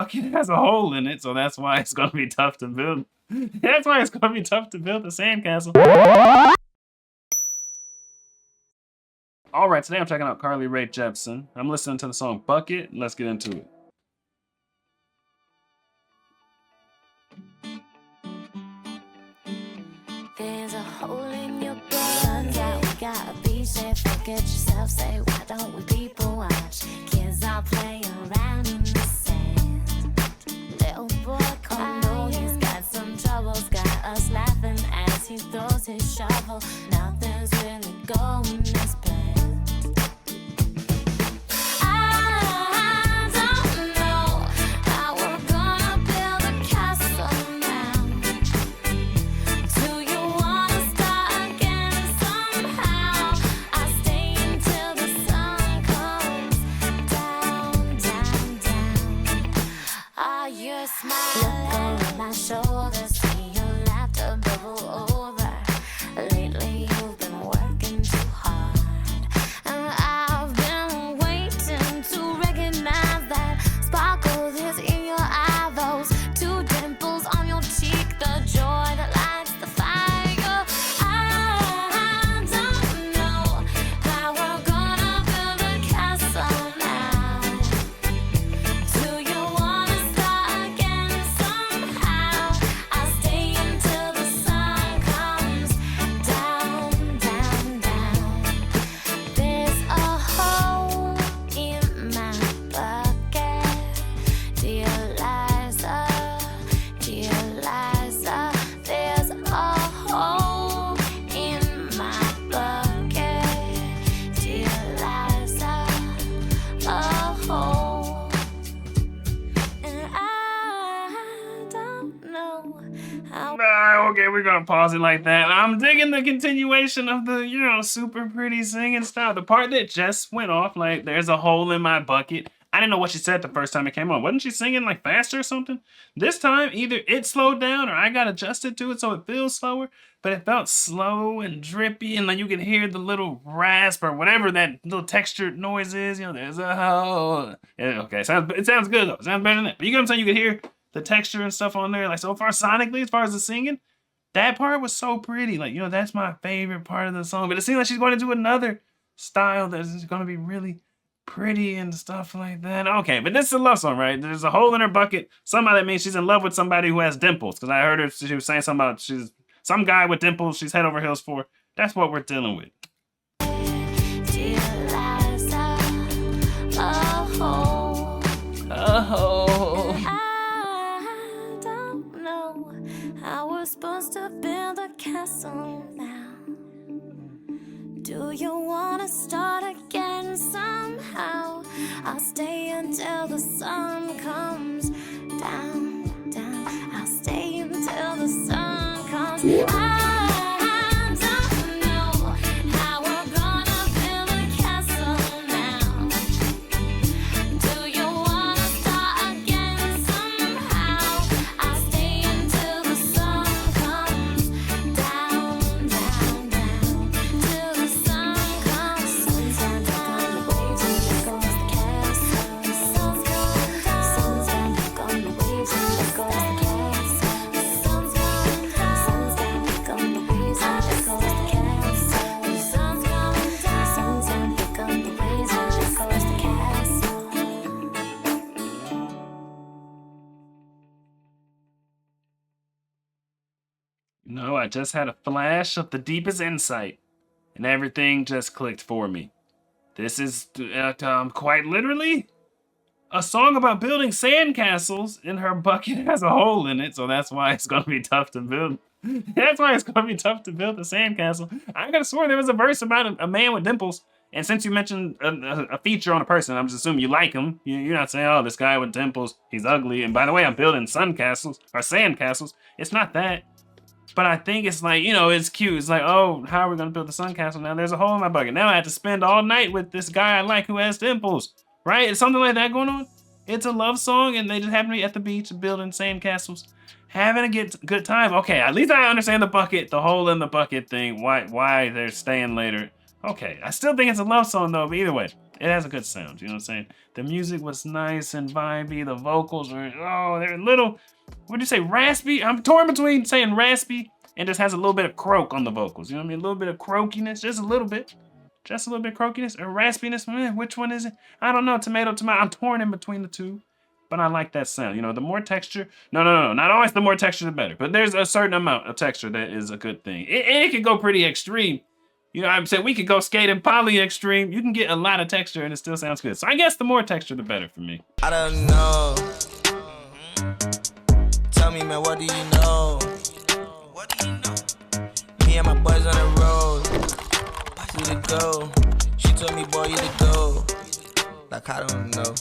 bucket has a hole in it, so that's why it's gonna be tough to build. That's why it's gonna be tough to build the sandcastle. All right, today I'm checking out Carly Rae Jepsen. I'm listening to the song Bucket. Let's get into it. There's a hole in your blood. Turns out we gotta be safe. Forget yourself. Say, why don't we people watch? Kids all play around in the sand. Little boy crying. He's got some troubles. Got us laughing as he throws his shovel. Nothing's really going as planned. Okay, we're gonna pause it like that. I'm digging the continuation of the, super pretty singing style. The part that just went off, like, there's a hole in my bucket. I didn't know what she said the first time it came on. Wasn't she singing like faster or something? This time, either it slowed down or I got adjusted to it so it feels slower, but it felt slow and drippy, and like you could hear the little rasp or whatever that little textured noise is. There's a hole. Yeah, okay, it sounds good though. It sounds better than that. But you get what I'm saying? You could hear the texture and stuff on there. Like, so far sonically, as far as the singing, that part was so pretty. Like, that's my favorite part of the song. But it seems like she's going to do another style that is going to be really pretty and stuff like that. Okay, but this is a love song, right? There's a hole in her bucket. Somehow that means she's in love with somebody who has dimples. Because I heard her, she was saying something about she's some guy with dimples she's head over heels for. That's what we're dealing with. How we're supposed to build a castle now. Do you wanna start again somehow? I'll stay until the sun comes down, down. I'll stay until the sun comes down. No, I just had a flash of the deepest insight, and everything just clicked for me. This is, quite literally, a song about building sandcastles, and her bucket has a hole in it, so that's why it's gonna be tough to build. That's why it's gonna be tough to build a sandcastle. I could have sworn there was a verse about a man with dimples, and since you mentioned a feature on a person, I'm just assuming you like him. You're not saying, oh, this guy with dimples, he's ugly, and by the way, I'm building sandcastles. It's not that. But I think it's like, it's cute. It's like, oh, how are we going to build the sun castle now? There's a hole in my bucket. Now I have to spend all night with this guy I like who has dimples, right? It's something like that going on. It's a love song, and they just happen to be at the beach building sand castles, having a good time. Okay, at least I understand the hole in the bucket thing, why they're staying later. Okay, I still think it's a love song though, but either way, It has a good sound, you know what I'm saying? The music was nice and vibey. The vocals were, oh, they're a little, what'd you say, raspy? I'm torn between saying raspy and just has a little bit of croak on the vocals. You know what I mean? A little bit of croakiness, just a little bit. Just a little bit of croakiness or raspiness. Which one is it? I don't know. Tomato, tomato. I'm torn in between the two. But I like that sound. You know, the more texture. No. Not always the more texture, the better. But there's a certain amount of texture that is a good thing. It can go pretty extreme. You know what I'm saying? We could go skating poly extreme. You can get a lot of texture and it still sounds good. So I guess the more texture, the better for me. I don't know. Tell me, man, what do you know? What do you know? Me and my boys on the road. Who to go? She told me, boy, you to go. Like, I don't know.